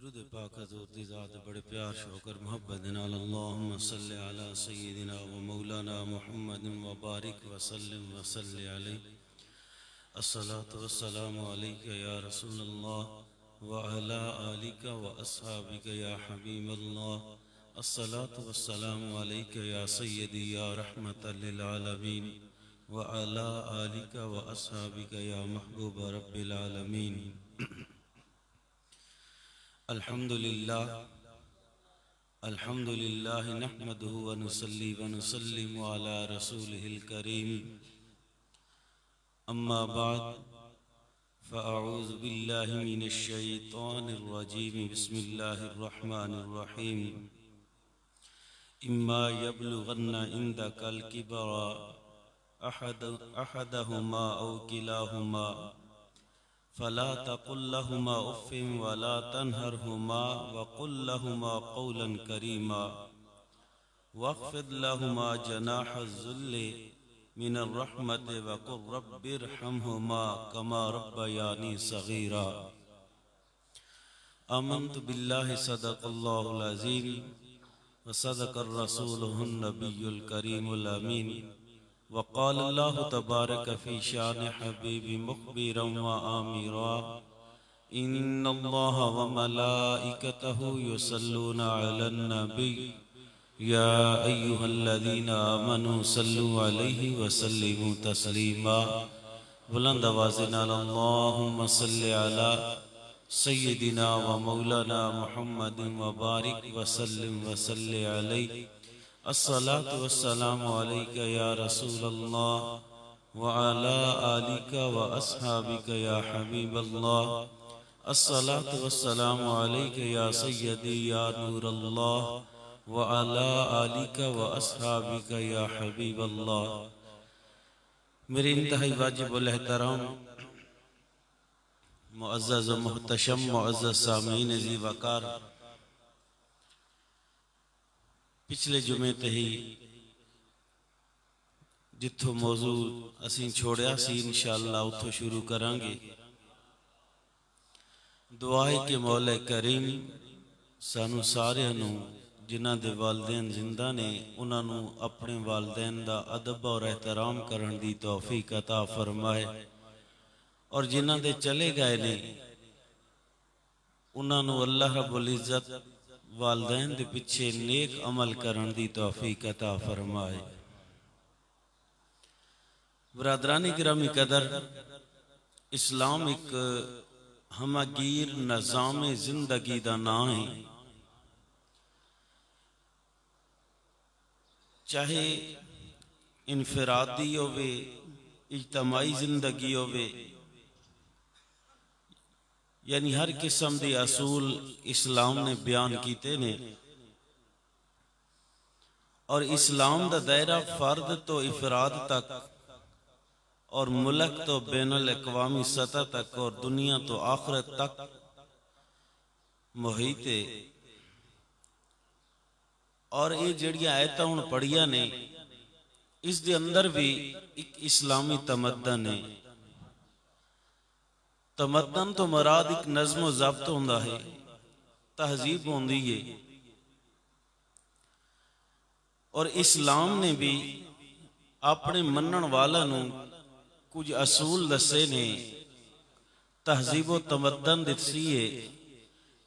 दुरूद पाक हज़ूर दी ज़ात बड़े प्यार शौकर मोहब्बत नाल अल्लाहुम्मा सल्लि अला सय्यिदिना व मौलाना मुहम्मदिन व बारिक व सल्लिम व सल्लि अलैहि। अस्सलातु वस्सलामु अलैका या रसूलल्लाह व अला आलिका व अस्हाबिका या हबीबल्लाह। अस्सलातु वस्सलामु अलैका या सय्यदी या रहमतल लिल आलमीन व अला आलिका व अस्हाबिका या महबूब रब्बिल आलमीन। अल्हम्दुलिल्लाह अल्हम्दुलिल्लाह नहमदुहु व नुसल्ली व नुसल्लिमु अला रसूलिहिल करीम। अम्मा बाद फ़अऊज़ु बिल्लाहि मिनश शैतानिर रजीम। बिस्मिल्लाहिर रहमानिर रहीम। इम्मा यब्लुगन्ना इंदकल किबरा अहदहुमा औ किलाहुमा फला तकुल लहुमा उफ़्फ़िन वला तन्हरहुमा वक़ुल लहुमा क़ौलन करीमा वख़्फ़िद लहुमा जनाहज़्ज़ुल्लि मिनर रहमति वक़ुल रब्बिरहमहुमा कमा रब्बयानी सग़ीरा। आमन्तु बिल्लाहि सदक़ल्लाहुल अज़ीम व सदक़र रसूलुहुन नबियुल करीमुल अमीन। वक़ाल अल्लाहु तबारक फ़ी शान हबीबी मुख़बिरन व आमिरा इन्नल्लाह व मलाइकतहु युसल्लूना अलन नबी या अय्युहल्लज़ीना आमनू सल्लु अलैहि व सल्लिमू तस्लीमा। बुलंद आवाज़ नाल अल्लाहुम्मा सल्लि अला सय्यिदिना व मौलाना मुहम्मदिन व बारिक व सल्लिम व सल्लि अलैहि। अस्सलातु वस्सलामु अलैका या रसूलल्लाह व अला आलिका व अस्हाबिका या हबीबल्लाह। अस्सलातु वस्सलामु अलैका या सय्यदी या नूरल्लाह व अला आलिका व अस्हाबिका या हबीबल्लाह। मेरे इंतहाई वाजिबुल एहतराम मुअज़्ज़ज़ व मुहतशम मुअज़्ज़ज़ सामीन ज़ी वक़ार, पिछले जुमे ते ही जिथों मौजू असीं छोड़िया सी इंशाअल्लाह उथों शुरू करांगे। दुआ है कि मौला करीम सानू सारियां नू जिन्हां दे वालदैन जिंदा ने उन्हां नू अपने वालदैन दा अदब और एहतराम करन दी तौफीक अता फरमाए और जिन्हां दे चले गए ने उन्हां नू अल्लाह रब्बुल इज्जत वालदैन दे पिछे नेक अमल करन दी तौफीक अता फरमाए। बरादरानी गिरामी कदर, इस्लाम एक हमगीर निज़ाम जिंदगी दा नाम है। चाहे इनफरादी होवे, इज्तमाई जिंदगी होवे, यानी हर किस्म के असूल इस्लाम ने बयान किए ने और इस्लाम का दायरा फर्द तो इफराद तक और मुल्क तो बैनुल अक़वामी सतह तक और दुनिया तो आखिरत तक मुहित है। और ये जड़ियां आयतां हुण पढ़िया ने इस दे अंदर भी एक इस्लामी तमद्दन है। तमद्दन तो मुराद एक नज़्म ज़ब्त होंदा है, तहजीब होंदी है। और इस्लाम ने भी अपने मनन वाला नू कुछ असूल दसे ने, तहजीब व तमद्दन दसी है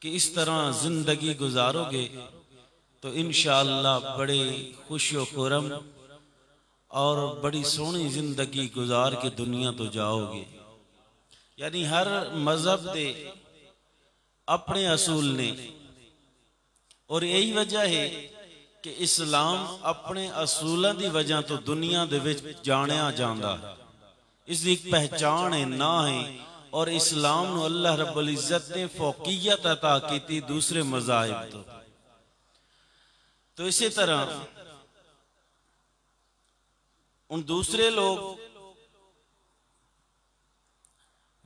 कि इस तरह जिंदगी गुजारोगे तो इंशाअल्लाह बड़े खुशो खुरम और बड़ी सोहनी जिंदगी गुजार के दुनिया तो जाओगे। यानी हर मजहब दे अपने असूल ने और यही वजह है कि इस्लाम अपने असूलों की वजह तो दुनिया दे विच जानिया जांदा है। इसकी एक पहचान है, ना है। और इस्लाम नू अल्लाह रब्बुल इज्जत ने फौकियत अता की दूसरे मज़ाहिब तो इसी तरह उन दूसरे लोग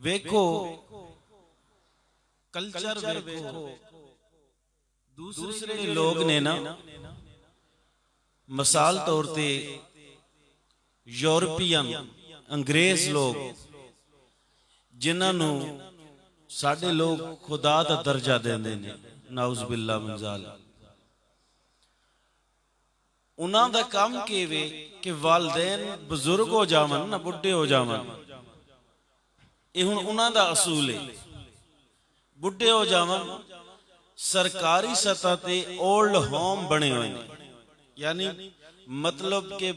वेखो कल्चर वेखो, दूसरे लोग ने ना मिसाल तौर पे यूरोपियन अंग्रेज लोग जिन्होंने साडे लोग खुदा दा दर्जा देंदे ने, नाउज़ बिल्लाह मिन ज़ालिक। उन्हां दा काम केवे कि वालदैन बुजुर्ग हो जावन ना, बुढ़े हो जावन, ये हुण उन्हां दा असूल है। बुढ़े हो जावन, सरकारी सतह ते ओल्ड होम बने हुए हैं, यानी मतलब के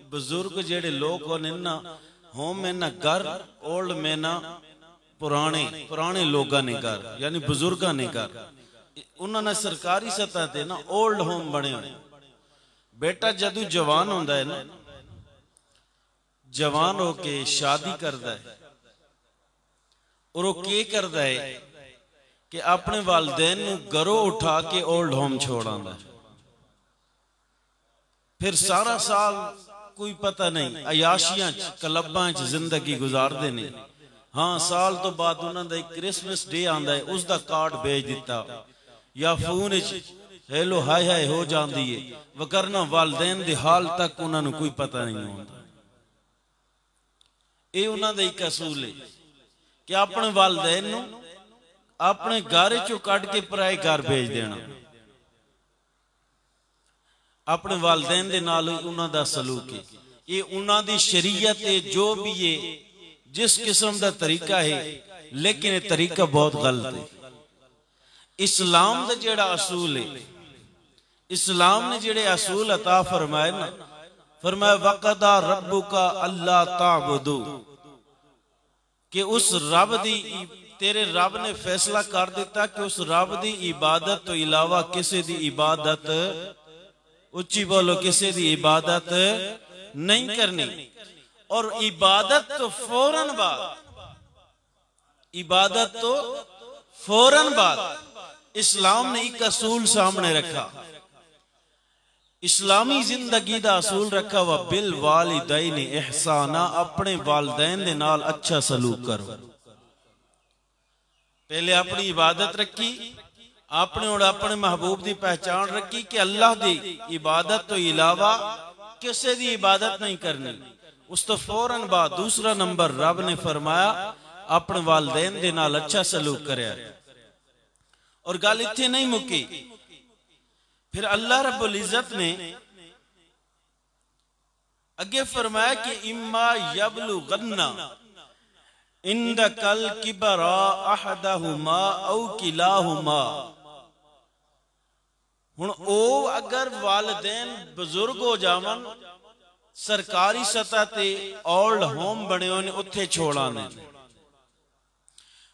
बुजुर्ग जेड़े लोग होने ना, होम में ना घर, ओल्ड में ना पुराने पुराने लोगों ने घर, यानी बुजुर्गों ने घर, उन्होंने सरकारी सतह ते ना ओल्ड होम बने हुए। बेटा जदू जवान होंदा है ना, जवान होके शादी करता है और वो क्या करता है कि अपने वालदैन नूं घरों उठा के ओल्ड होम छोड़ आंदा है। फिर सारा साल कोई पता नहीं अयाशियां क्लबां च जिंदगी गुजारते ने। हाँ, साल तो बाद उन्होंने एक क्रिसमस डे आंदा है, उसका कार्ड भेज दिता या फोन हेलो हाय हाय हो जाती है, वरना वालदैन दे हाल तक उन्होंने कोई पता नहीं होता। ये उन्होंने एक असूल है कि अपने वालदैन नूं अपने घर चों कट के पराए घर भेज देना। अपने वालदैन दे नाल उन्हां दा सलूक है, ये उन्हां दी शरीयत है, जो भी है जिस किस्म का तरीका है, लेकिन ये तरीका बहुत गलत है। इस्लाम का जेड़ा असूल है, इस्लाम ने जेड़े असूल अता फरमाए ना, फरमाया वक़दा रब्बुका अल्ला ताबुदू, कि उस रब दी, तेरे रब ने फैसला कर दिता कि उस रब दी इबादत तो इलावा किसी दी इबादत, उच्ची बोलो, किसी दी इबादत नहीं करनी। और इबादत तो फौरन बाद, इबादत तो फौरन बाद इस्लाम ने एक असूल सामने रखा, इस्लामी जिंदगी का असूल रखा हुआ, बिल वालिदैन इहसाना, अपने वालदैन दे नाल अच्छा सलूक करो। पहले अपनी इबादत रखी आपने और अपने महबूब की पहचान रखी कि अल्लाह की इबादत तो इलावा किसी की इबादत नहीं करनी। उस तो फौरन बाद दूसरा नंबर रब ने फरमाया अपने वालदैन दे नाल अच्छा सलूक करया। और गल इत्थे नहीं मुकी, फिर अल्लाह रब्बुल इज्जत ने अगे फरमाया कि इम्मा यबलुगन्ना इंदकल किबरा अहदहुमा औ किलाहुमा। हुण ओ अगर वालदैन बुजुर्ग हो जावन, सरकारी सतह ते ओल्ड होम बने होने, उत्थे छोड़ा ने।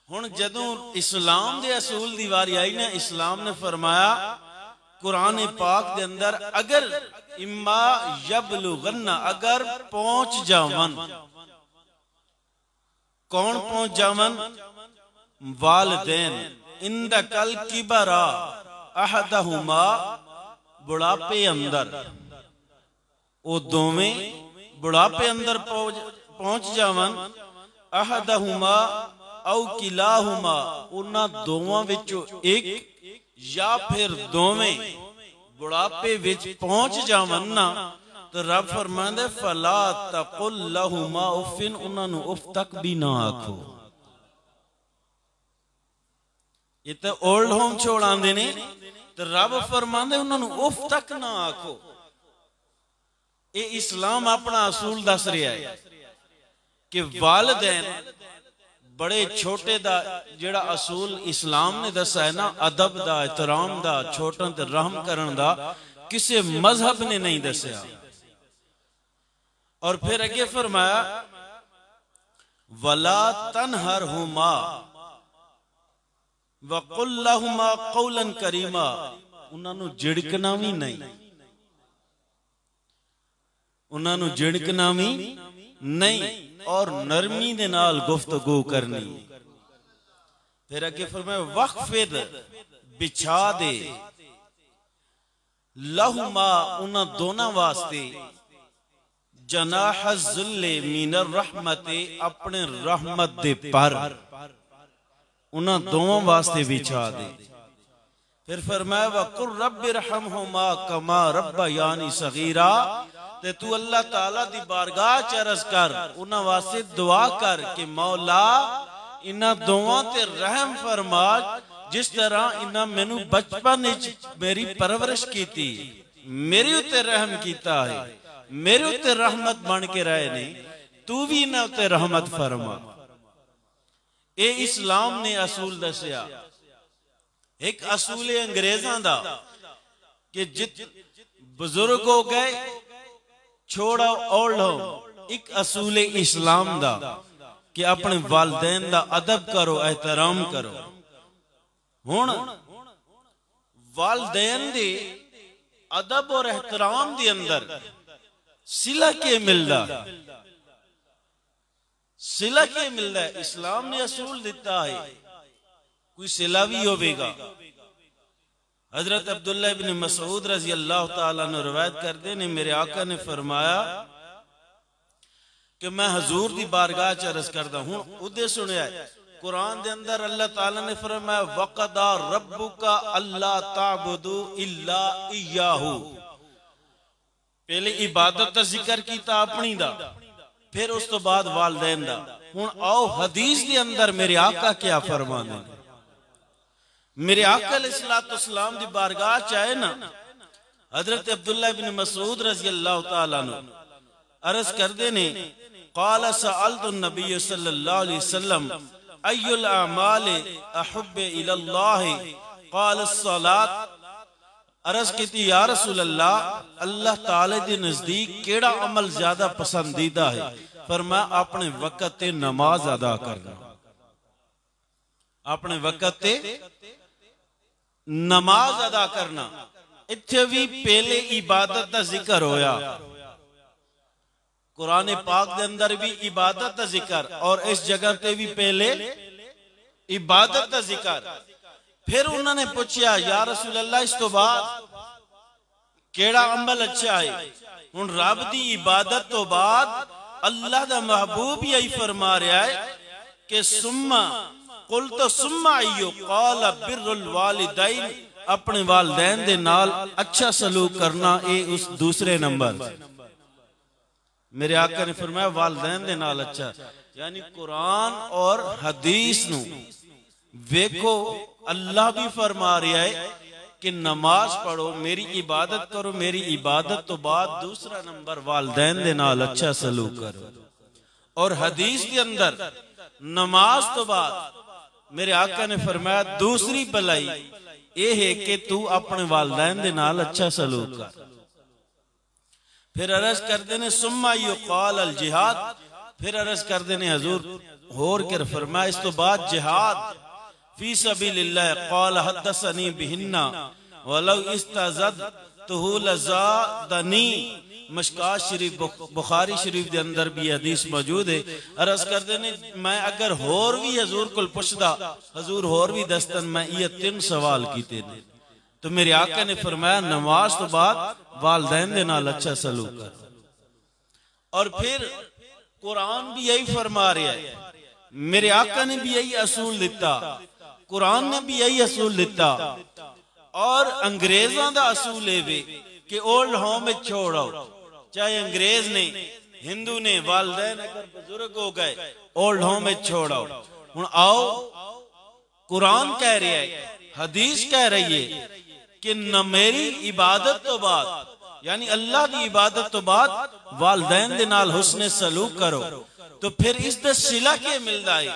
हुण जदों इस्लाम दे असूल दी वारी आई ना, इस्लाम ने फरमाया कुरान पाक दे अंदर, अगर इम्मा यबलुगन्ना, अगर पहुंच जावन, कौन पहुंच जावन? वालदैन, इंदकल किबरा अहदहुमा, बुढ़ापे अंदर, वो दोवें बुढ़ापे अंदर पहुंच जावन, अहदहुमा औ किलाहुमा, उन्हां दोवां विचों एक या फिर दोवें बुढ़ापे विच पहुंच जावन ना, तो रब फरमांदे फला तकुल लहुमा उफिन, उन्होंने उफ तक भी ना आखो। ये तो ओल्ड होम छोड़ आंदे ने, तो रब फरमांदे उन्होंने उफ तक ना आखो। ये इस्लाम अपना असूल दस रहा है कि वालिदैन बड़े छोटे दा जेड़ा असूल इस्लाम ने दसा है ना, अदब दा, एहतराम दा, छोटों ते रहम करन दा, किसी मजहब ने नहीं दसिया। और फिर अगे फरमाया वला तनहरहुमा वकुल लहुमा कौलन करीमा, उन्होंने झिड़कना भी नहीं, उन्होंने झिड़कना भी नहीं, और नरमी दे नाल गुफ्तगू करनी। फिर अगे फरमाया वक्फिद, बिछा दे, लहुमा, उन्हां दोनों वास्ते, जनाह ज़ुल्ले मिनर रहमते, अपने रहमत दे पर, उन्हां दोवां वास्ते बिछा दे। फिर फरमाया वकुर रब्बिरहमहुमा कमा रब्बयानी सगीरा, ते तू अल्लाह ताला दी बारगाह च अर्ज कर, उन्हां वास्ते दुआ कर कि मौला इन्हां दोवां ते रहम फरमा जिस तरह इन्हां मैनू बचपन मेरी परवरिश की, मेरे उत्ते रहम कीता है, मेरे उत्ते रहमत बन के रहे ने, तू भी इन्हां उत्ते रहमत फरमा। ये इस्लाम ने असूल दसिया। एक असूल है अंग्रेजां दा कि जित बुजुर्ग हो गए छोड़ो ओल्ड हो। एक असूल है इस्लाम दा कि अपने वालदैन दा अदब करो, एहतराम करो। हुण वालदैन दे अदब और एहतराम दे अंदर सिला के मिलदा, सिला के मिलदा है। इस्लाम ने असूल दिता है, कोई सिला भी होवेगा। हजरत अब्दुल्ला इब्न मसूद रजी अल्लाह तआला ने रवायत करते ने, मेरे आका ने फरमाया कि मैं हजूर दी बारगाह च अर्ज करदा हूं। उदे सुनिया कुरान दे अंदर अल्लाह ताला ने फरमाया वक़दा रब्बुका अल्ला ताबुदू इल्ला इय्याहू। पहले इबादत दा जिक्र कीता अपनी दा, फिर उस तो बाद वालदैन दा। हुण आओ हदीस दे अंदर मेरे आका क्या फरमाते हैं। मेरे आका अलैहिस्सलातु वस्सलाम दी बारगाह च आए ना, हजरत अब्दुल्ला इब्न मसूद रजी अल्लाह तआला अन्हु अर्ज करदे ने, क़ाल सअलतु नबी सल्लल्लाहु अलैहि वसल्लम अय्युल अमाल अहब्बु इलल्लाह क़ाल अस्सलात। अर्ज की या रसूल अल्लाह, अल्लाह ताला दे नजदीक केड़ा अमल ज्यादा पसंदीदा है? फरमाया अपने वक्त ते नमाज अदा करना। अपने वक्त ते नमाज अदा करना। इत्थे भी पहले इबादत का जिक्र होया, कुरान पाक दे अंदर भी इबादत का जिक्र, और इस जगह पे भी पहले इबादत का जिक्र। फिर उन्होंने पूछा या रसूल अल्लाह, इस तो बाद केड़ा अमल अच्छा है? हुण रब दी इबादत तो बाद अल्लाह दा महबूब यही फरमा रहा है कि सुम्मा कुल तो सुम्मा आइयो क़ाल बिर्रुल वालिदैन। अपने वालिदैन दे नाल अच्छा सलूक करना, ये उस दूसरे नंबर। मेरे आका ने फरमाया वालिदैन दे नाल अच्छा, यानी कुरान और हदीस नू वेखो। अल्लाह भी फरमा रहा है कि नमाज पढ़ो, मेरी इबादत करो, मेरी इबादत तो बाद दूसरा नंबर वालिदैन दे नाल अच्छा सलूक करो। और हदीस के अंदर नमाज तो बाद मेरे आका ने फरमाया दूसरी भलाई ये है कि तू अपने वालिदैन दे नाल अच्छा सलूक कर। फिर अर्ज करते ने सुम्मा युक़ाल अल जिहाद। फिर अर्ज करते ने हजूर होर कर फरमाया इस तो बाद जिहाद फी सबीलिल्लाह। क़ाल हद्दसनी बिहिन्ना वलौ इस्तज़दतहु लज़ादनी। मशकात शरीफ बुखारी शरीफ के अंदर भी हदीस मौजूद है। अर्ज करते ने मैं अगर होर भी हजूर को पुछदा, हजूर होर भी दस्तन, मैं ये 3 सवाल कीते ने। तो मेरे आका ने फरमाया नमाज तो बाद वालिदैन दे नाल अच्छा सलूक कर। और फिर कुरान भी यही फरमा रहा है, मेरे आका ने भी यही असूल दिता, कुरान ने भी यही असूल दिता। और अंग्रेजों का असूल है कि ओल्ड होम में छोड़ो, चाहे अंग्रेज ने हिंदू ने वालिदैन अगर बुजुर्ग हो गए ओल्ड होम में छोड़ो। हुण आओ कुरान कह रहा है, हदीस कह रही है कि न मेरी इबादत तो बाद, यानी अल्लाह की इबादत तो बाद वालिदैन दे नाल हुस्ने सलूक करो। तो फिर इस दा सिला के मिलदा है।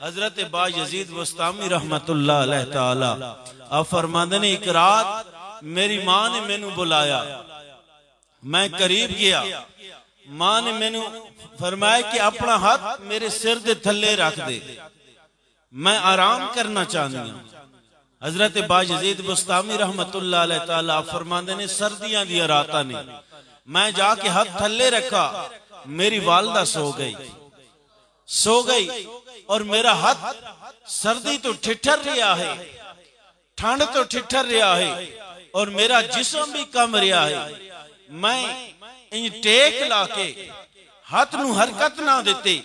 हजरत बायजीद बस्तामी रहमतुल्लाह अलैह ताला आप फरमाते ने, एक रात मेरी मां ने मैनू बुलाया, मैं करीब गया, मां ने मैनू फरमाया कि अपना हाथ मेरे सिर दे थल्ले रख दे, मैं आराम करना चाहती हूं। हजरत बायजीद बस्तामी रहमतुल्लाह अलैह ताला आप फरमाते ने, सर्दियां दी रातां ने मैं जाके हाथ थल्ले रखा, मेरी वालदा सो गई और मेरा हाथ सर्दी तो ठिठर रहा है, ठंड तो ठिठर रहा है और मेरा जिस्म भी कम रहा है। मैं इन टेक लाके हाथ नू हरकत ना देते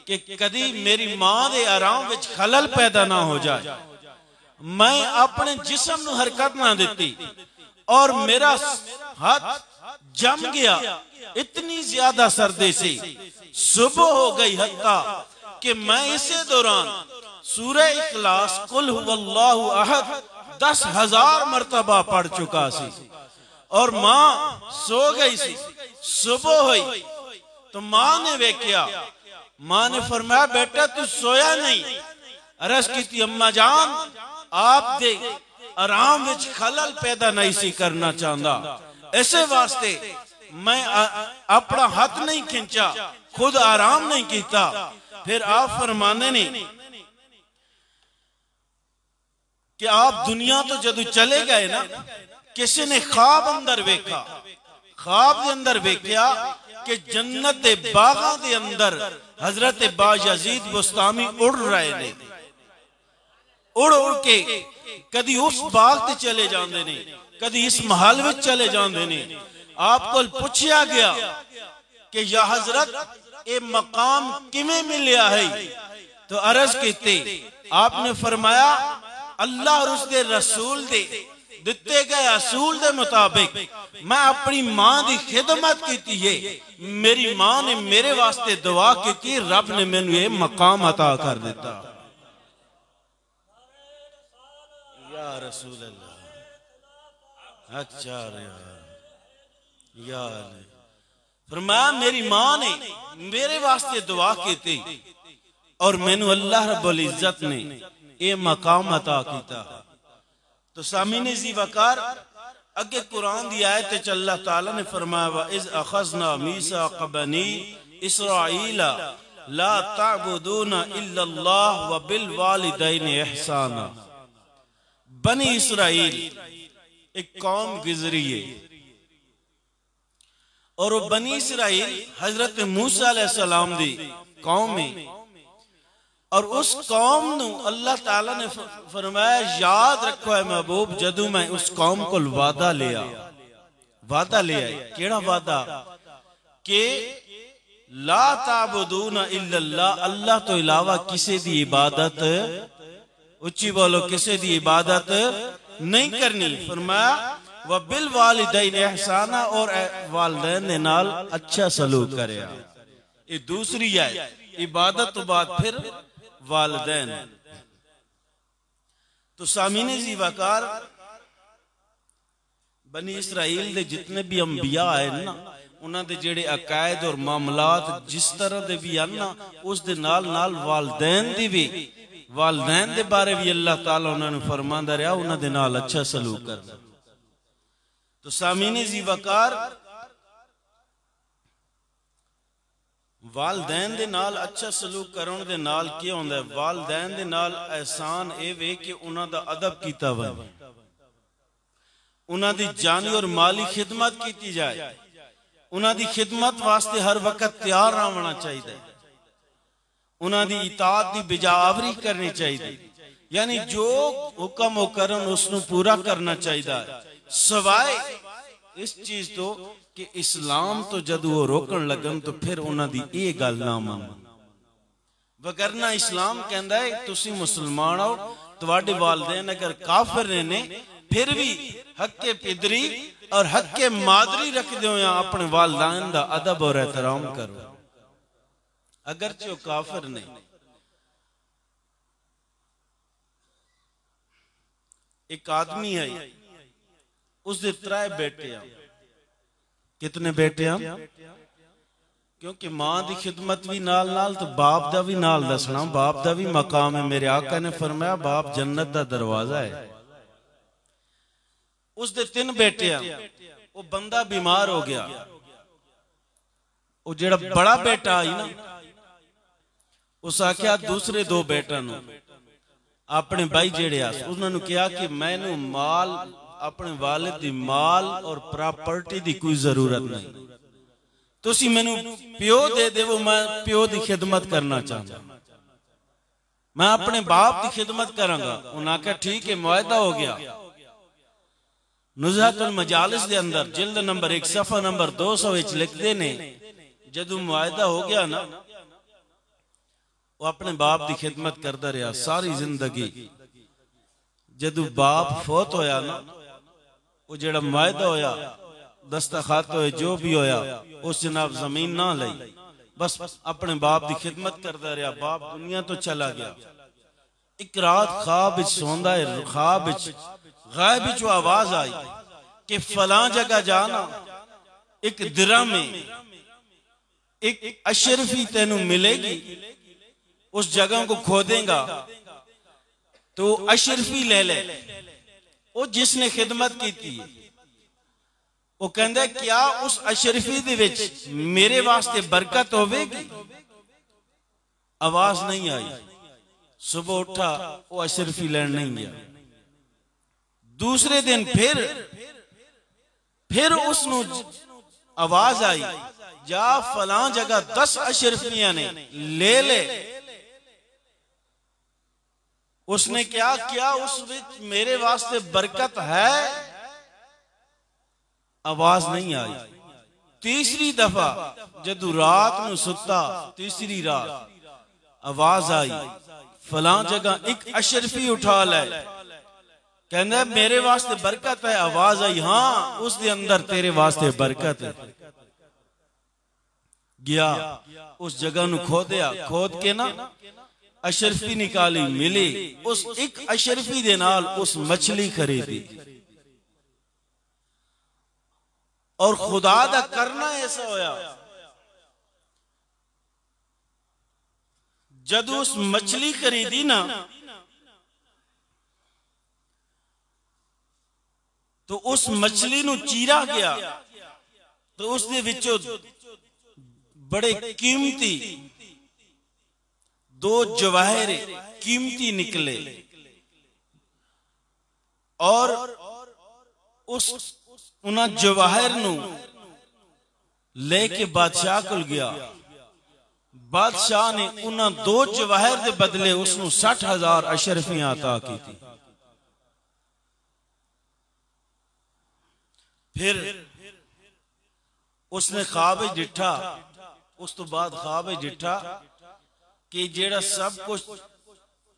कि कदी मेरी मां दे आराम विच खलल पैदा ना हो जाए। मैं अपने जिस्म नू हरकत ना देती और मेरा हाथ जम गया, इतनी ज्यादा सर्दी से सुबह हो गई हत्ता कि मैं इसे दौरान सूरह इखलास कुल हुवल्लाहु अहद 10,000 मरतबा पढ़ चुका सी। और मां सो गई सी। सुबह हुई तो मां ने वेख्या, मां ने फरमाया बेटा तू सोया नहीं। अर्ज की अम्मा जान आप दे आराम विच खलल पैदा नहीं सी करना चाहता, इसे वास्ते मैं अपना हाथ नहीं खिंचा, खुद आराम नहीं किया। फिर आप फरमाने ने कि आप दुनिया तो जदू चले गए ना, किसी ने ख्वाब अंदर वेखा, ख्वाब के अंदर वेख्या कि जन्नत दे बागां दे अंदर हजरत बायजीद बुस्तामी उड़ रहे ने। उड़ उड़ के कदी उस बाग ते चले जाते ने, कदी इस महल में चले जाते ने। आपको पूछा गया कि या हजरत ये मकाम किमें मिलया है? तो अर्ज की आपने फरमाया अल्लाह और उसके रसूल दे दिते गए असूल के मुताबिक मैं अपनी मां की खिदमत की है। मेरी मां ने मेरे वास्ते दुआ की, रब ने मैनू ये मकाम अता कर दिता। या रसूल अल्लाह, अच्छा यार फरमाया मेरी मां ने मेरे वास्ते दुआ की थी और मैनू अल्लाह रब्बुल इज्जत ने ये मकाम अता किया। तो सामीने जी वकार अगे कुरान की आयत च अल्लाह ताला ने फरमाया इज़ अखज़ना मीसाक़ बनी इस्राईल ला ताबुदूना इल्लल्लाह व बिल वालिदैनि इहसाना। बनी इसराइल एक कौम गुजरी है और वो बनी इसराइल हजरत मूसा अलैहिस्सलाम दी कौम है। और उस कौम नू अल्लाह ताला ने फरमाया याद रखो है महबूब, जदू मैं उस कौम को वादा लिया, वादा लिया केड़ा वादा के ला ताबुदूना इल्लल्लाह, अल्लाह तो इलावा किसी दी इबादत, उच्ची बोलो, किसी दी इबादत नहीं करनी। फरमाया व बिल वालिदैन एहसाना, और वालिदैन दे नाल अच्छा सलूक करया। ये दूसरी है इबादत तो बाद फिर वालिदैन। तो सामीने जी वकार बनी इसराइल दे जितने भी अंबिया आए ना, उन्हां दे जेड़े अकायद और मामलात जिस तरह दे भी आन ना, उस दे नाल नाल वालिदैन दी भी, वालिदैन दे बारे भी अल्लाह ताला उन्हां नूं फरमांदा रहा उन्हां दे नाल अच्छा सलूक करना। तो सामीने जी वकार वालदैन दे नाल अच्छा सलूक करन दे नाल क्या होंदा है? वालदैन दे नाल एहसान ए वे कि उन्हां दा अदब कीता जाए, उन्हां दी जानी और माली खिदमत की जाए, उन्हां दी खिदमत वास्ते हर वक्त तैयार रहना चाहिए, उन्हां दी इताअत दी बिजावरी करनी चाहिए, यानी जो हुक्म वो करन उसनू पूरा करना चाहिए। सवाए इस चीज तो कि इस्लाम तो जदू वो रोकन लगन तो फिर उन्हां दी ये गल ना मान, वगरना इस्लाम कहंदा है तुसी मुसलमान हो, तुहाडे वालिदैन अगर काफिर ने फिर भी हक्के पिदरी और हक्के मादरी रखदे हो अपने वालिदैन दा अदब और एहतराम करो, अगरचे वो काफिर ने। एक आदमी है, उसके 3 बेटे हैं। कितने बेटे हैं? क्योंकि मां की खिदमत भी नाल नाल तो बाप दा भी नाल दसना, बाप दा भी मकाम है। मेरे आका ने फरमाया बाप जन्नत दा दरवाजा है। उसके 3 बेटे हैं। वो बंदा बीमार हो गया, वो जेड़ा बड़ा बेटा आई ना, उस आख्या दूसरे 2 बेटा नू अपने भाई जेड़े आ उन्होंने कहा कि मैनू माल अपने वालिद दी माल और प्रॉपर्टी दी कोई जरूरत नहीं, तुसी मैनू प्यो दे देवो, मैं प्यो दी खिदमत करना चाहता, मैं अपने बाप की खिदमत करांगा। उन्हें आख्या ठीक है, मुआहदा हो गया। नुज़हतुल मजालिस दे अंदर जिल्द नंबर 1 सफा नंबर 200 विच लिखदे ने जदों मुआहदा हो गया ना, वो अपने बाप की खिदमत करता रहा सारी जिंदगी। जदों बाप फौत होया ना, वो जेड़ा मुआहदा होया दस्तखत होए जो भी होया, उस जनाब जमीन ना लई, बस अपने बाप की खिदमत करता रहा। बाप दुनिया तो चला गया, एक रात ख्वाब सोंदा है, ख्वाब गायब जो आवाज आई कि फलां जगह जाना, एक दिरहम में एक अशरफी तेनू मिलेगी, उस जगह को खोदेगा तो अशरफी ले ले, वो जिसने खिदमत की थी। वो कहता है क्या उस अशरफी दे विच मेरे वास्ते बरकत होवेगी? आवाज नहीं आई। सुबह उठा, वो अशरफी लैन नहीं गया। दूसरे दिन फिर उसनु आवाज आई, जा फलां जगह 10 अशरफियां ने ले ले। उसने क्या किया? उस विच मेरे वास्ते बरकत है, आवाज नहीं आई। तीसरी दफा जदू रात नू सुता, तीसरी रात आवाज आई, फलां जगह एक अशरफी उठा ले, कहना मेरे वास्ते बरकत है। आवाज आई, हाँ उस दे अंदर तेरे वास्ते बरकत है। गया उस जगह नू खोदिया, खोद के ना अशरफी निकाली, मिली। उस एक अशरफी दे नाल उस मछली खरीदी। और खुदा दा करना ऐसा होया, जदू उस मछली खरीदी ना तो उस मछली नू चीरा गया तो उसदे विचों बड़े कीमती 2 जवाहर कीमती निकले। और उस उन्हां जवाहर नू लेके बादशाह को गया। बादशाह ने उन्हां 2 जवाहर दे बदले उसनू 60,000 अशरफियां अता की थी। फिर उसने ख्वाब डिठा, उस तो बाद ख्वाब डिठा कि जेड़ा सब कुछ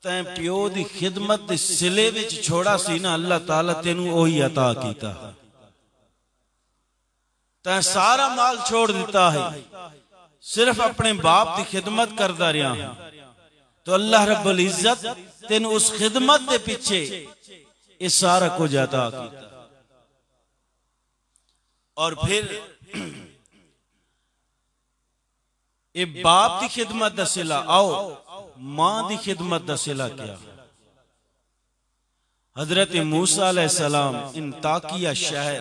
तैं प्यो दी खिदमत दे सिले विच छोड़ा सी ना, अल्लाह ताला तेनू ओही अता कीता। तैं सारा माल छोड़ दिता है, सिर्फ अपने बाप की खिदमत करता रहा है, तो अल्लाह रब्बुल इज्जत तेन उस खिदमत के पीछे ये सारा कुछ अता कीता। और फिर ये बाप की खिदमत दा सिला, आओ मां की खिदमत दा सिला क्या? हजरत मूसा अलैहिस्सलाम इंताकिया शहर,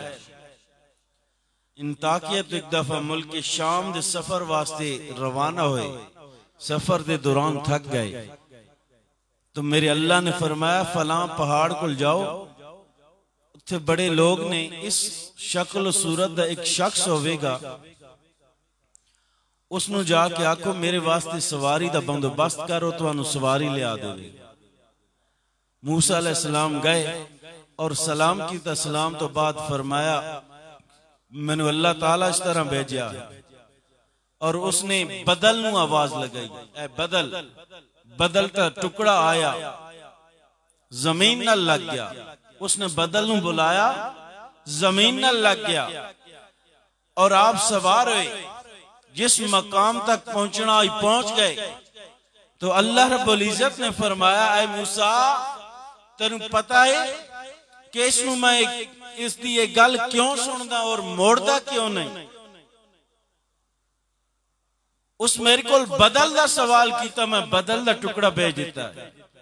इंताकिया तो एक दफा मुल्क के शाम दे सफर वास्ते रवाना हुए। सफर दे दौरान थक गए तो मेरे अल्लाह ने फरमाया फलां पहाड़ को जाओ, उत्थे बड़े लोग ने, इस शक्ल सूरत दा एक शख्स होवेगा, उसनु जाके आखो मेरे वास्ते सवारी दा बंदोबस्त करो, तुहानू सवारी लिया देवे। मूसा अलैहिस्सलाम गए और सलाम कीता। सलाम तो बाद फरमाया मैंने अल्लाह ताला इस तरह भेजा है। और उसने बदल नू आवाज लगाई, ऐ बदल। बदल का टुकड़ा आया, जमीन न लग गया। उसने बदल नू बुलाया, जमीन न लग गया। और आप सवार हुए, जिस मकाम तक पहुंचना पहुंच गए तो अल्लाह रब्बुल इज्जत ने फरमाया, ऐ मूसा तेनू पता है कि इसनू मैं इसकी ये गल क्यों सुनदा और मोड़दा क्यों नहीं? उस मेरे को बदल दा सवाल किया, मैं बदल दा टुकड़ा भेज दिता।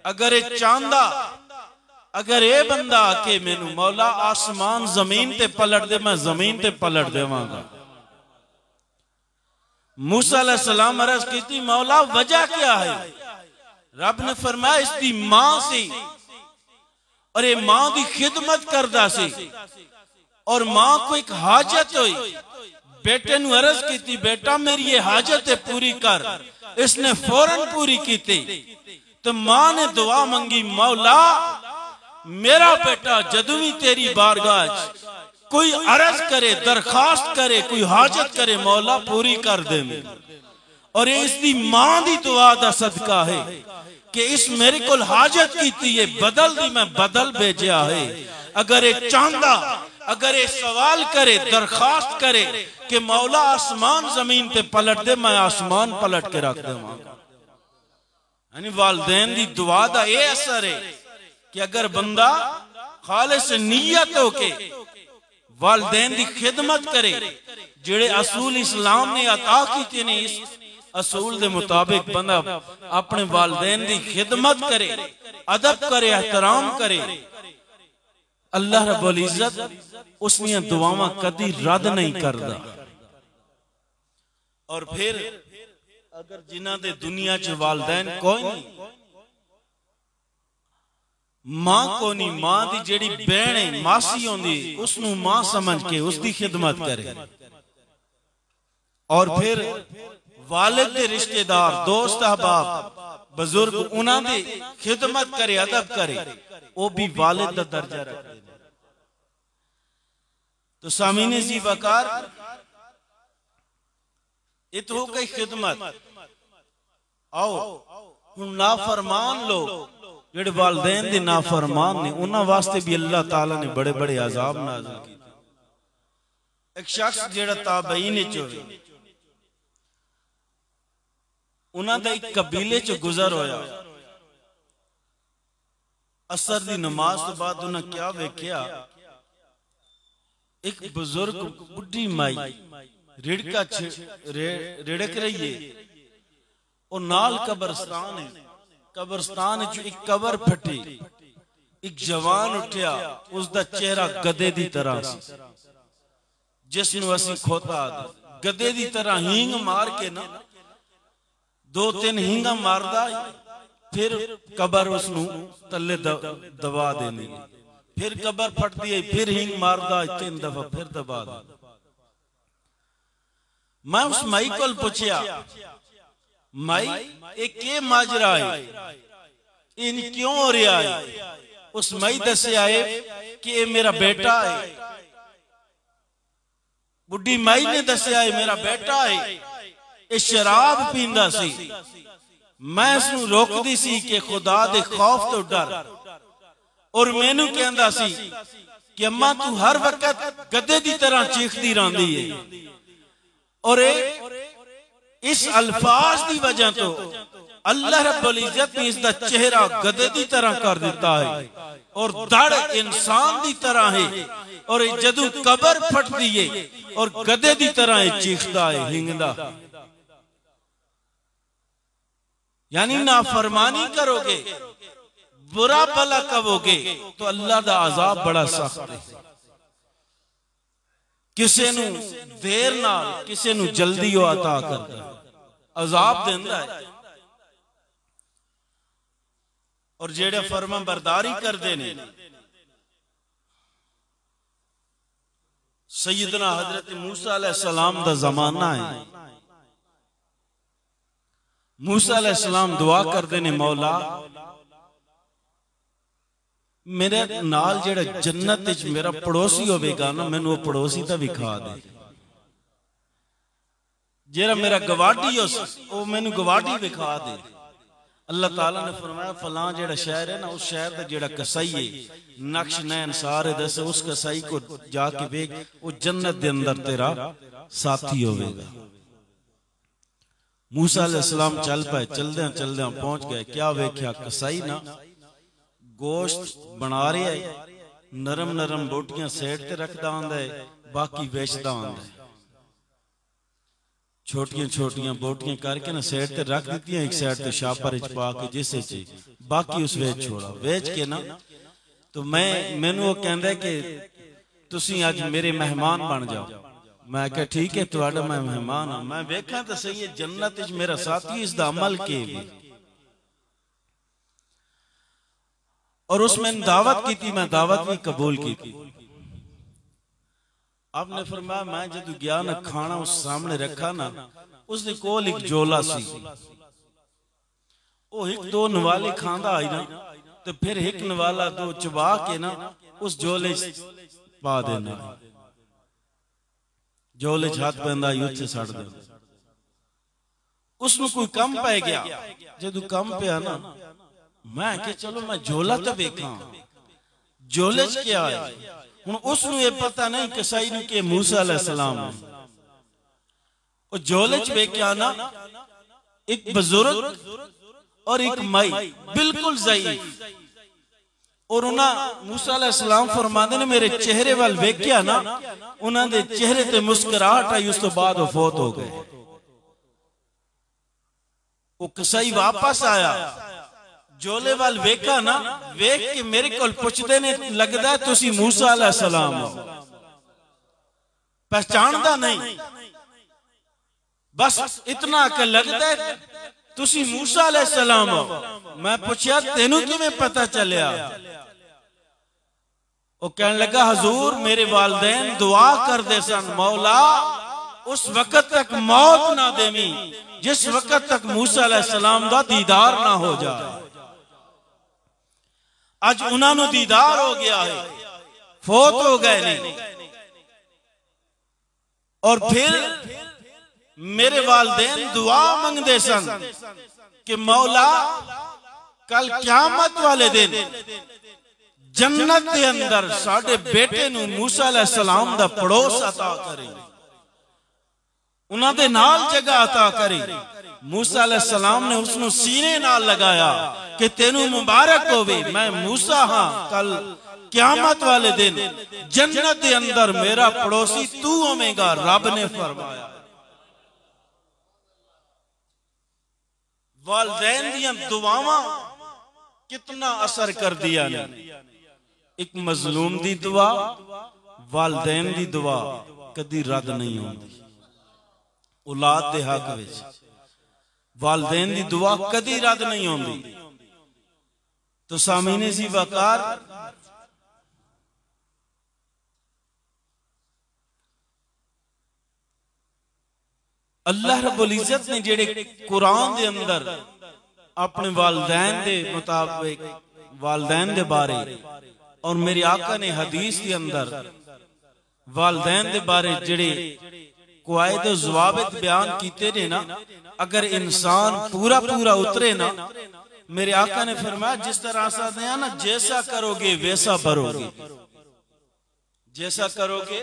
अगर ये चाहता, अगर ये बंदा आके मैनू मौला आसमान जमीन ते पलट दे, मैं जमीन ते पलट देवांगा। मूसा अलैहिस्सलाम अर्ज की, मौला वजह क्या है? रब ने फरमाया इसकी मां सी और ये मां की खिदमत करदा सी और मां को एक हाजत हुई। बेटे नु अर्ज की, बेटा मेरी ये हाजत है पूरी कर। इसने फौरन पूरी की। तो मां ने दुआ मंगी, मौला मेरा बेटा जदू भी तेरी बारगाह कोई अर्ज करे, दरखास्त करे, कोई हाजत करे, मौला पूरी कर दे। और इसकी मां की दुआ का सदका है कि इस मेरे को हाजत की है, बदल दी मैं बदल भेजा है। अगर ये चाहता, अगर ये सवाल करे, दरखास्त करे कि मौला आसमान जमीन पे पलट दे, मैं आसमान पलट के रख देवांगा। यानी वालदैन दी दुआ दा ये असर है कि अगर बंदा खालिस नीयत होके वालदैन दी खिदमत करे, जेड़े असूल इस्लाम ने अता कीते ने, इस असूल दे मुताबिक बंदा अपने वालदैन दी खिदमत करे, अदब करे, एहतराम करे, अल्लाह रब्बुल इज्जत उसनियां दुआवां कदी रद्द नहीं करदा। और फिर अगर जिन्हां दे दुनिया च वालदैन कोई नहीं, मां को नहीं, मां दी जेड़ी बहन है मासी होंदी उसनू मां समझ के उसकी खिदमत करे। और फिर वालिद दे रिश्तेदार, दोस्त, अहबाब, बुजुर्ग, उन्हां दी खिदमत करे, अदब करे, वो भी वालिद दा दर्जा रखते। तो सामीने जी वकार इत हो गई खिदमत। आओ हुण नाफरमान लोग जेड़े वालदैन दे नाफरमान ने, उन्हां वास्ते भी अल्लाह ताला ने बड़े बड़े अजाब नाज़िल कीते। एक शख्स जेड़ा ताबईन च होवे, उन्हां दा एक कबीले च गुजर होया। असर दी नमाज तो बाद उन्हां क्या वेख्या, एक बुजुर्ग बुढ़ी माई रिड़का रिड़क रही है, और नाल कब्रस्तान है। कब्रस्तान एक कबर फटी, एक जवान उठया, उसका चेहरा गधे की तरह सी, जिसनू असी खोता गधे की तरह हींग मार के ना 2-3 हींगा मारदा, फिर कबर उसनू तले दबा देनी, फिर कबर फटती है, फिर हींग मारदा 3 दफा, फिर दबा दे। मैं उस माई को पूछया, माई एक के माजरा है, इन क्यों हो रहा है? उस माई दसिया है कि ये मेरा बेटा है। बुढ़ी माई ने दसिया है मेरा बेटा है, ये शराब पींदा सी, मैं इसनू रोकदी सी कि खुदा दे खौफ तो डर, और मैनू कहंदा सी कि अम्मा तू हर वक्त गधे की तरह चीखदी रहंदी है। और इस अल्फाज की वजह तो अल्लाह रब्बुल इज्जत ने इसका चेहरा गधे की तरह कर दिता है, और धड़ इंसान की तरह है, और जदू कबर फटती है और गधे की तरह चीखता है, हिंगदा। यानी नाफरमानी करोगे, बुरा भला कहोगे तो अल्लाह दा अजाब बड़ा सख्त है। किसी नू देर नाल, किसी नू जल्दी वो अता करदा, अजाब देंदा है। और जेड़े फर्मा बरदारी करदे ने, सैयदना हजरत मूसा अलैहिस्सलाम दा जमाना है। मूसा अलैहिस्सलाम दुआ करदे ने, मौला मेरे नाल जेड़ा जन्नत विच मेरा पड़ोसी होवेगा ना, मैनू वो पड़ोसी दा विखा दे। जेड़ा मेरा गवाडी हो वो मैनू गवाडी विखा दे। अल्लाह ताला ने फरमाया फलां जेड़ा शहर है ना, उस शहर दा जेड़ा कसाई है, नक्श नैन सारे दस, उस कसाई को जाके वेख, वो जन्नत दे अंदर तेरा साथी होवेगा। मूसा अलैहिस्सलाम चल पाए, चलदे चलदे पहुंच गए। क्या वेख्या, कसाई ना गोश्त बना रहा है, नरम नरम बोटियां सेट ते रखदा आंदा है, बाकी वेचदा आंदा है। छोटियां छोटियां बोटियां करके ना सेट ते रख दी, एक साइड ते शापर च पा के, जिसे च बाकी उस वेच छोड़ा, वेच के ना तो मैनू वो कहंदा कि तुसी अज मेरे मेहमान बन जाओ। मैं कहा ठीक है, तुहाडा मैं मेहमान हां। मैं वेखा तो सही है जन्नत विच मेरा साथी, इसदा अमल के और उसमें दावत की थी, मैं दावत भी कबूल की थी। आपने फरमाया मैं जब गया ना, खाना उस सामने रखा ना, उसने कोल एक जोला सी, वो एक दो नवाले खांदा आई ना, तो फिर एक नवाला दो चबा के ना उस जोले पा देना, जोले हाथ पैंदा उत्थे सड़ दे। उसनू कोई कम पै गया, जदू कम पिया ना, मैं कि चलो मैं झोला तो वेखा, झोले च क्या है। हुण उसनू ये पता नहीं कसाई नू कि मूसा अलैहिस्सलाम है। वो झोले च वेख्या ना, एक बुजुर्ग और एक मई बिल्कुल ज़ईफ। और उन्हें मूसा अलैहिस्सलाम फरमाते ने मेरे चेहरे वाल वेख्या ना, उन्होंने चेहरे ते मुस्कुराहट आई, उस तो बाद वो फौत हो गए। वो कसाई वापस आया, जोले वाल वेखा ना, वेख के मेरे को पुछदे ने लगदा है तुसी मूसा अलैहिस्सलाम हो। पहचानदा नहीं, बस इतना कि लगदा है तुसी मूसा अलैहिस्सलाम हो। मैं पूछया तेनू किवें पता चलिया? वो कहने लगा हजूर मेरे वालिदैन दुआ करदे सन, मौला उस वक्त तक मौत ना देवी जिस वक्त तक मूसा अलैहिस्सलाम दा दीदार ना हो जाए। अज उन्होंने दीदार हो गया है, फौत हो गए नहीं। और फिर मेरे वालिदैन दुआ मंगदे सन कि मौला कल क़यामत वाले दिन जन्नत के अंदर साडे बेटे नू मूसा अलैहिस्सलाम दा पड़ोस अता करे, उन्होंने नाल जगह अता करी। मूसा अलैहिस्सलाम ने उसनु सीने नाल लगाया कि तेनू मुबारक होवे, मैं मूसा हाँ, कल क़यामत वाले दिन जन्नत के अंदर मेरा पड़ोसी तू होवेगा, रब ने फरमाया। वालिदैन दियां दुआवां कितना असर कर दिया ने। एक मजलूम दी दुआ, वालिदैन दी दुआ कदी रद्द नहीं होती। औलाद दे हक विच वालिदैन दी दुआ कदी रद्द नहीं होती। तो सामीने सी वकार, अल्लाह रब्बुल इज्जत ने जेड़े कुरान दे अंदर अपने वालिदैन दे मुताबिक वालिदैन दे बारे, और मेरे आका ने हदीस के अंदर वालिदैन दे बारे जेड़े कुआयद ज़वाबित बयान कीते ने ना, अगर इंसान पूरा पूरा उतरे ना, मेरे आका ने फरमाया जिस तरह से ना जैसा करोगे वैसा भरोगे, जैसा करोगे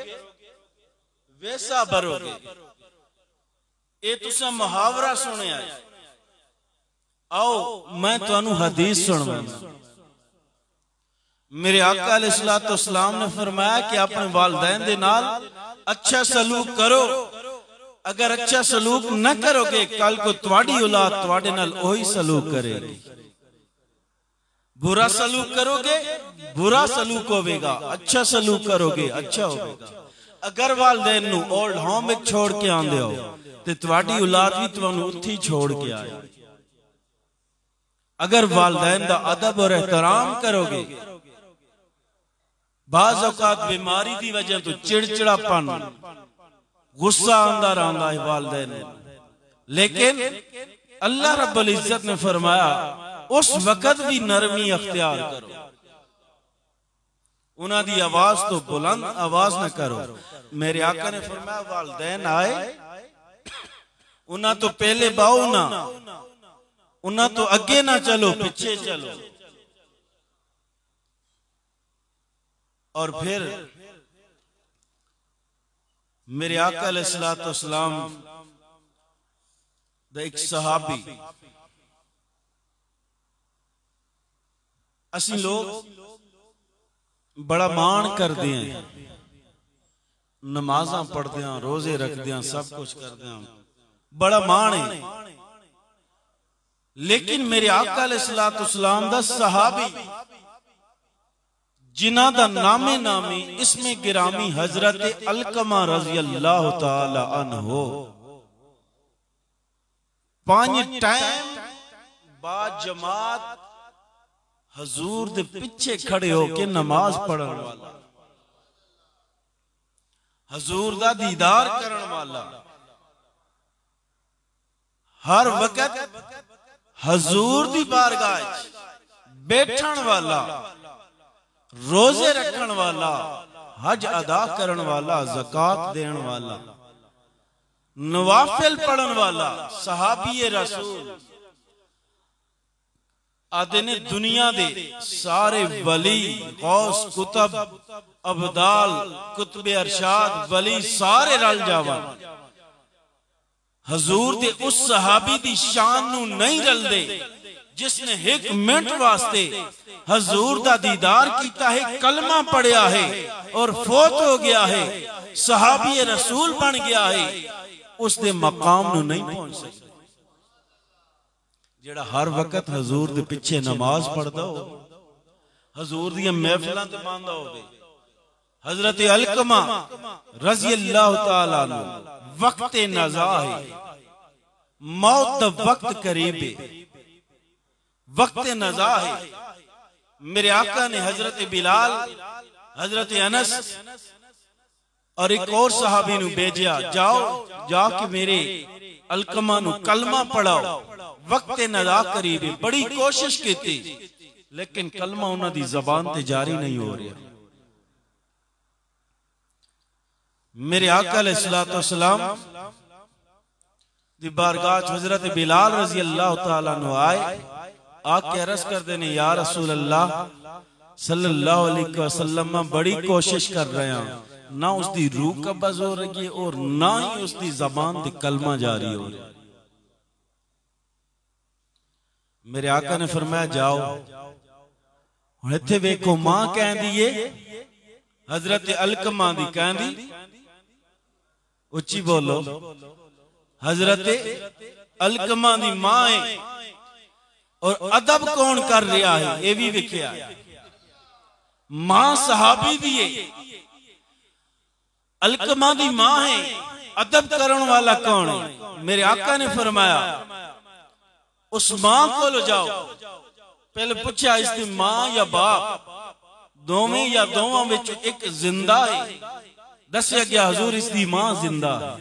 वैसा भरोगे। ये तुसा मुहावरा सुनिया, आओ मैं तुहानू हदीस सुनावांगा। मेरे आका अलैहिस्सलाम ने फरमाया कि अपने वालिदैन दे नाल अच्छा सलूक करो। अगर अच्छा सलूक न करोगे कल को तुम्हारी औलाद तुम्हारे नाल वही सलूक करेगी। बुरा सलूक करोगे बुरा सलूक होगा, अच्छा सलूक करोगे अच्छा होगा। अगर वालिदैन नू ओल्ड होम में छोड़ के आंदे हो ते तुम्हारी औलाद भी तुहानू उत्थे छोड़ के आए। अगर वालिदैन दा अदब और एहतराम करोगे, बाज़ औकात बीमारी की वजह तो चिड़चिड़ापन गुस्सा आंदा रहंदा है वालिदैन, लेकिन अल्लाह रब्बुल इज्जत ने फरमाया उस वक्त भी नरमी अख्तियार करो, उन्हां दी आवाज तो बुलंद आवाज न करो। मेरे आका ने फरमाया वालिदैन आए, उन्हां तो पहले बाओ ना, उन्हां तो अगे ना चलो पीछे चलो। और फिर मेरे आका अलैहिस्सलाम दा एक सहाबी, असी लोग बड़ा मान करते हैं, नमाज़ां पढ़ते हैं, रोजे रखते हैं, सब कुछ करते हैं, बड़ा मान है। लेकिन मेरे आका अलैहिस्सलाम दा सहाबी जिन्हां दा नामे नामी इसमें गिरामी हजरत अलकमा रज़ी अल्लाह तआला अन्हो 5 टाइम बाद जमात हजूर दे पीछे खड़े होके नमाज पढ़न वाला, हजूर दा दीदार करन वाला, हर वक्त हजूर दी बारगाह बैठन वाला, रोजे रखन वाला, हज अदा करन वाला, ज़कात देन वाला, नवाफिल पढ़न वाला सहाबी रसूल। आदे ने दुनिया दे सारे वली गौस कुतब अबदाल कुतबे अरशाद वली सारे रल जावन, हजूर दे उस सहाबी दी शान नू नहीं रलदे जिसने एक मिनट वास्ते हजूर दा दीदार किया है, कलमा पढ़िया है और फौत हो गया है, सहाबी रसूल बन गया है, उसके मकाम नूं नहीं पहुंच सकता। जेड़ा हर वक्त हजूर दे पिछे नमाज पढ़दा हो, हजूर दी महफिलां ते बांदा होवे। हजरत अलकमा रजी अल्लाह तआला अन्हु वक्त नज़ा है, मौत दा वक्त करीब है, वक्त नज़ा है। मेरे आका ने हजरत बिलाल, हजरत अनस और एक और सहाबी नूं भेजा, जाओ जाके मेरे अलकमा नूं कलमा पढ़ाओ, वक्त नज़ा करीब है। बड़ी कोशिश की लेकिन कलमा उन्हां दी ज़बान ते जारी नहीं हो रहा। मेरे आका अलैहिस्सलातु वस्सलाम दी बारगाह हजरत बिलाल रजी अल्लाह तआला अन्हु आए, आके अर्ज कर देने, या रसूल अल्लाह सल्लल्लाहु अलैहि वसल्लम, मैं बड़ी कोशिश कर रहा हूं, ना उसकी रूह कब्ज़ हो रही है और ना ही उसकी जबान दी कलमा जारी हो रहा। मेरे आका ने फरमाया जाओ। हुण इत्थे वेखो, मां कहंदी है, हजरत अलकमा दी कहंदी, उच्ची बोलो, हजरत अलकमा दी मां है और अदब कौन कर रहा है यह भी विख्या। मां सहाबी भी है, अलकमा दी मां है, अदब करने वाला कौन है? मेरे आका ने फरमाया उस मां को जाओ। पहले पूछा इसकी मां या बाप, दोवें या दोवां विच एक जिंदा है? दसिया गया हजूर इसकी मां जिंदा है।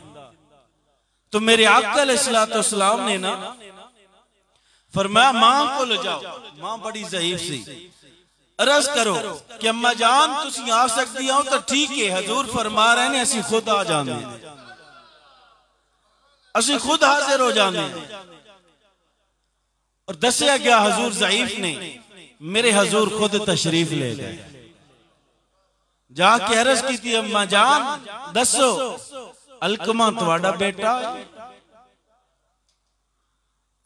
तो मेरे आका अलैहिस्सलातु वस्सलाम ने ना फरमाया मां को ले जाओ। मां बड़ी ज़ईफ सी, अर्ज करो कि अम्मा जान तुसी आ सकती हो तो ठीक है। हजूर फरमा रहे ने असी खुद आ जाने, असी खुद हाजिर हो जाने। और दसिया गया हजूर ज़ईफ ने, मेरे हजूर खुद तशरीफ ले गए, जाके अर्ज की थी, अम्मा जान दसो अलकमा तुहाडा बेटा?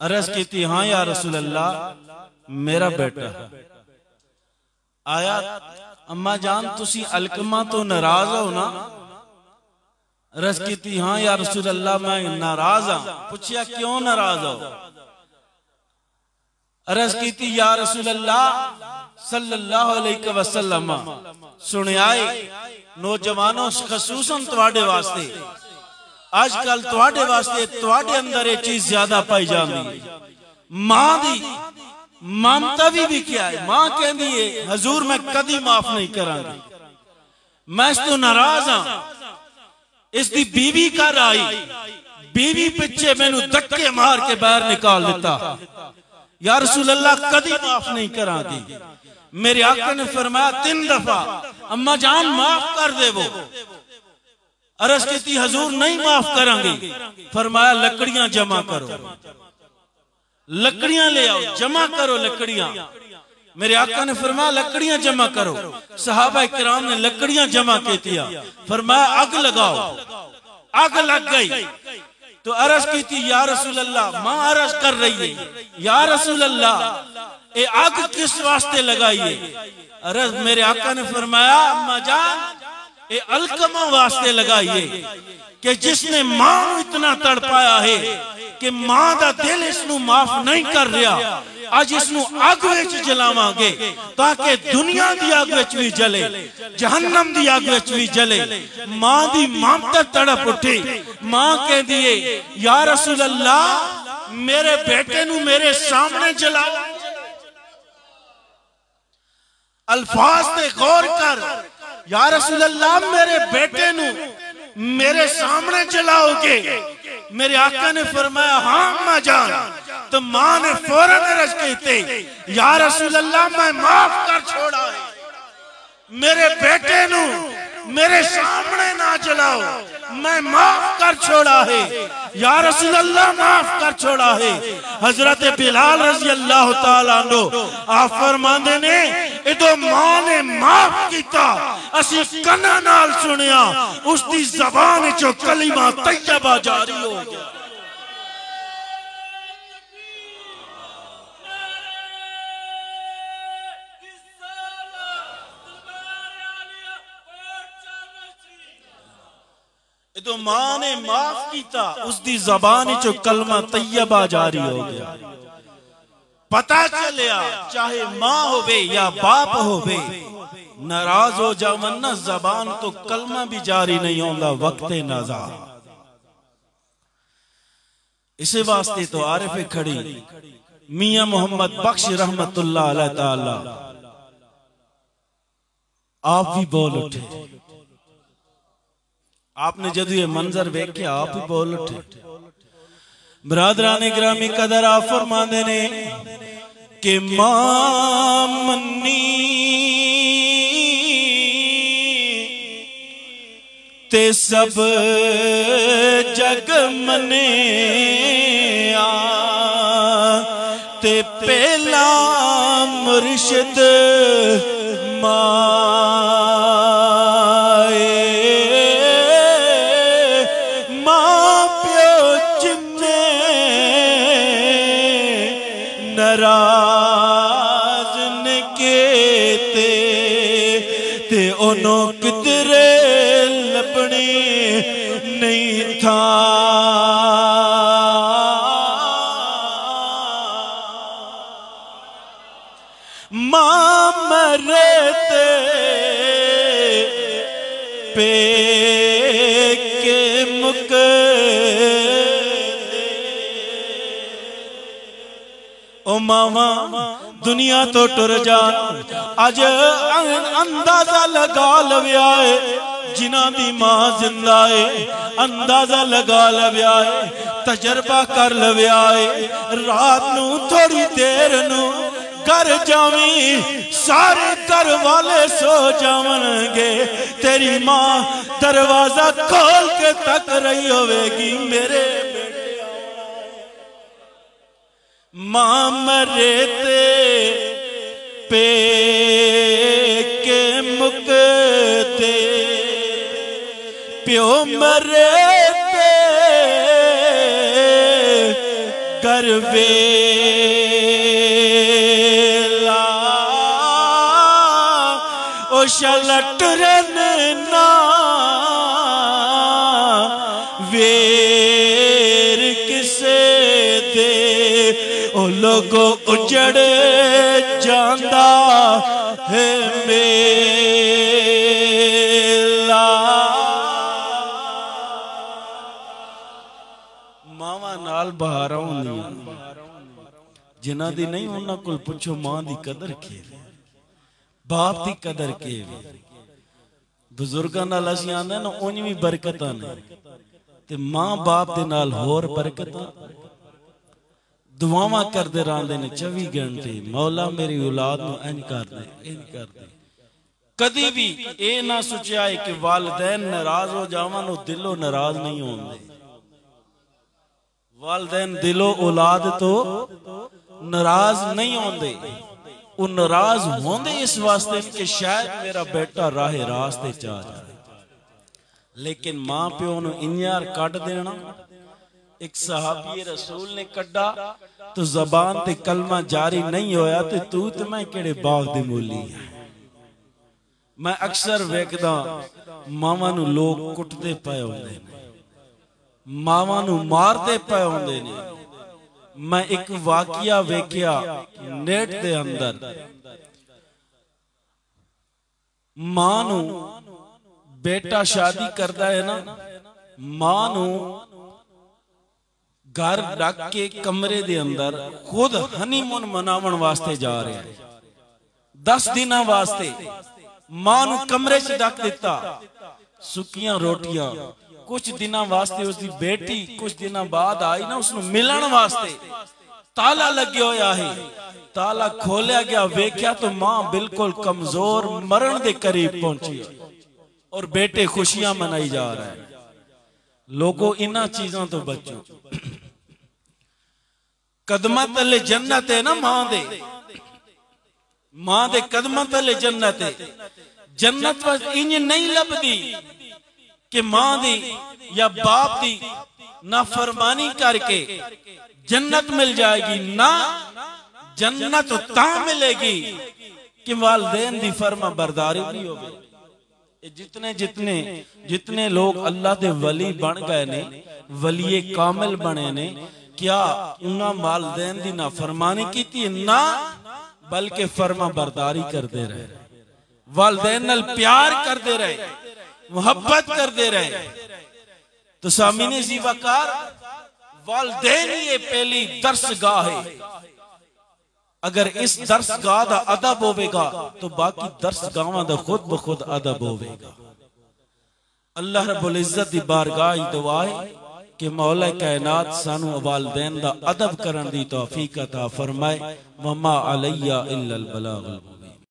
अर्ज की थी, हाँ या रसूल अल्लाह मेरा बेटा है। आया, अम्मा जान तुसी अलकमा तो नाराज हो ना? अर्ज की थी, हाँ या रसूल अल्लाह मैं नाराज हाँ। पूछया क्यों नाराज हो? अर्ज की थी, या रसूल अल्लाह सल्लल्लाहु अलैहि वसल्लम, सुनियाए नौजवानों खसूसन तुहाडे वास्ते आजकल तुहाडे वास्ते तुहाडे अंदर ये चीज ज्यादा पाई जाती। मां दी ममता भी क्या है? मां कहती है हजूर मैं कदी माफ नहीं करांगी, मैं इस तो नाराज हाँ। इसकी बीवी घर आई, बीवी पिछे मैनू धक्के मार के बाहर निकाल देता, या रसूल अल्लाह कदी माफ नहीं करांगी। मेरे आका ने फरमाया 3 दफा, अम्मा जान माफ कर दे। वो अर्ज की थी, हजूर नहीं माफ करांगे। फरमाया लकड़ियां जमा करो, लकड़ियां ले आओ, जमा करो लकड़ियां। मेरे आका ने फरमाया लकड़ियां जमा करो। सहाबा किराम ने लकड़ियां जमा की, फरमाया आग लगाओ। आग लग गई तो अर्ज की थी, या रसूल अल्लाह, मां अर्ज कर रही है, या रसूल अल्लाह ये आग किस वास्ते लगाई है? अर्ज मेरे आका ने फरमाया अम्मा जान ये अलकमा वास्ते लगाई है कि जिसने मां इतना तड़पाया है कि मां दा दिल इसनू माफ नहीं कर रहा। आज इसनू आग विच जलावांगे ताकि दुनिया दी आग विच भी जले, जहन्नम दी आग विच भी जले। मां दी ममता तड़प उठी। मां कहदी है, या रसूल अल्लाह मेरे बेटे नू मेरे सामने जलाओ। अल्फाज पे गौर कर, या रसूल अल्लाह मेरे बेटे नू मेरे सामने जलाओगे? मेरे आका ने फरमाया हाँ मां जान। तो मां ने फौरन अर्ज की, या रसूल अल्लाह मैं माफ कर छोड़ा है, मेरे बेटे नू मेरे सामने ना जलाओ, मैं माफ कर छोड़ा है। या रसूल अल्लाह माफ कर छोड़ा है। हजरत बिलाल रजी अल्लाह तआला अन्हु आप फरमांदे ने, इदो मां ने माफ किया, असी कन्ना नाल सुनिया, उसकी ज़बान चो कलिमा तैयबा जारी हो गया। जो मां ने माफ किया उसकी जबान चो कलमा तैयबा जारी हो गया। पता चलिया चाहे मां होवे या बाप होवे, नाराज हो जावन ना जबान तो कलमा भी जारी नहीं होगा वक्ते नज़ा। इसे वास्ते तो आरिफ खड़ी मियां मोहम्मद बख्श रहमतुल्लाह अलैह ताला आप भी बोल उठे। आपने जदू ये मंजर वेखे आप ही बोल उठे। बरादराने गिरामी कदर आप फरमाते ने कि मां मन्नी ते सब जग मने ते पहला मुर्शिद नाराज ने केते ते ओनो किधरे लपने नहीं था। मां मरते पे के मुक ओ मामा दुनिया तो टुर जा। अज अंदाजा लगा लव्या है जिन्हां दी मां जिंदा है, अंदाजा लगा लव्या है, तजर्बा कर लव्या है। रात नू थोड़ी देर नू घर जावी, सारे घर वाले सो जावनगे, तेरी मां दरवाजा खोल के तक रही होवेगी मेरे मां मरे ते पे के मुकते प्यो मरे ते करवेला ओ शलटरन ना वेर किसे दे ओ लोगो उजड़ जांदा है मेला। मावा नाल बहारा होंदियां जिन्हां दी नहीं उन्हां कोल पुछो मां दी कदर के बाप दी कदर के। बुजुर्गां नाल असीं आंदे ना उंज भी बरकतां ने ते मां बाप दे नाल होर बरकतां। दुआवां करते रहते ने 24 घंटे, मौला मेरी औलाद नूं इंज कर दे इंज कर दे। कदी भी ये ना सोचा है कि वालदैन नाराज हो जावन, दिलों नाराज नहीं होंदे। वालदैन दिलों औलाद तो नाराज नहीं होंदे, वो नाराज होंदे इस वास्ते कि शायद मेरा बेटा राहे रास्ते चा जाए। लेकिन मां प्यो नूं इंजार कट देना। एक सहाबी रसूल ने कड्डा तो जबान ते कलमा जारी नहीं होया तो तू ते मैं केड़े बाग दी मूली है। मैं अक्सर वेखदा मावां नूं लोग कुटदे पए होंदे ने, मावां नूं मारदे पए होंदे ने। मैं एक वाकिया वेख्या नेट दे अंदर, मां नूं बेटा शादी करदा है ना, मां नूं घर रख के कमरे दे अंदर खुद हनीमून मनावन वास्ते जा रहे हैं। 10 दिन वास्ते मां नूं कमरे च रख दिता, सुकियां रोटियां। कुछ दिन वास्ते उसकी बेटी कुछ दिन बाद आई ना उसनूं मिलन वास्ते, ताला लगे होया है। ताला खोलिया गया, वेख्या तो मां बिल्कुल कमजोर मरण के करीब पहुंची और बेटे खुशियां मनाई जा रहे हैं। लोगों इन्हां चीजों तो बचो। कदमां तले जन्नत है ना मां दे कदमां तले जन्नत है। जन्नत बस इंज नहीं लभदी कि मां दी या बाप दी नाफरमानी करके जन्नत मिल जाएगी ना। जन्नत ता मिलेगी कि वालिदैन दी फर्मा बरदारी भी होवे। जितने जितने जितने लोग अल्लाह दे वली बन गए ने, वलीए कामिल बने ने, क्या उन्होंने वालदैन दी नाफरमानी की ना, बल्कि फर्मा बरदारी करते रहे, वालदैन नाल प्यार करते रहे, मोहब्बत करते रहे। तो सामीने जी वकार वालदैन ये पहली दर्सगाह है। अगर इस दर्सगाह दा अदब होवेगा तो बाकी दर्सगाहां दा खुद ब खुद अदब होवेगा। अल्लाह रब्बुल इज्जत दी बारगाह दुआ है कि मौला कायनात सानू वालदैन दा अदब करन दी तौफीक अता फरमाए। वमा अलैया इल्लल बलागुल।